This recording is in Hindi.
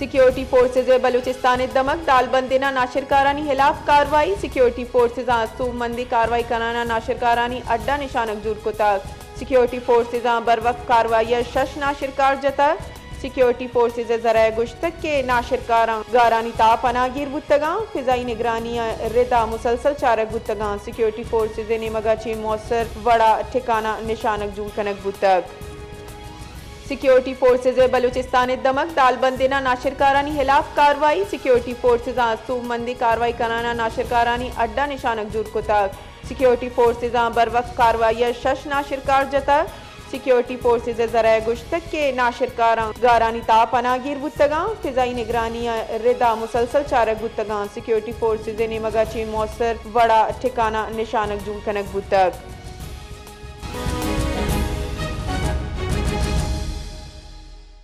सिक्योरिटी फोर्सेज बलूचिस्तान दमक दालबंदिना नाशिरकारानी खिलाफ कार्रवाई। सिक्योरिटी फोर्सेज सूबमंदी कार्रवाई कराना नाशिरकारानी अड्डा निशानक जूर कुतक। सिक्योरिटी फोर्सेज बर वक्त कार्रवाई शश नाशिरकार जतक। सिक्योरिटी फोर्सेज ज़राए गुश्तक के नाशिरकारा गारानी ता पनागीर बुतगा फिजाई निगरानी रिदा मुसलसल चारक बुतगा। सिक्योरिटी फोर्सेज ने मगाची मौसर वड़ा ठिकाना निशानक जूर कनक बुतक। सिक्योरिटी फोर्सेज बलूचिस्तान दमक दालबंदिना नाशिरकारानी खिलाफ कार्रवाई। सिक्योरिटी फोर्सेज सूबमंदी कार्रवाई कराना नाशिरकारानी अड्डा निशानक जूर कुतक। सिक्योरिटी फोर्सेज बर वक्त कार्रवाई शश नाशिरकार जतक। सिक्योरिटी फोर्सेज ज़राए गुश्तक के नाशिरकारा गारानी ता पनागीर बुतगा फिजाई निगरानी रिदा मुसलसल चारक बुतगा। सिक्योरिटी फोर्सेज ने मगाची मौसर वड़ा ठिकाना निशानक जूर कनक बुतक।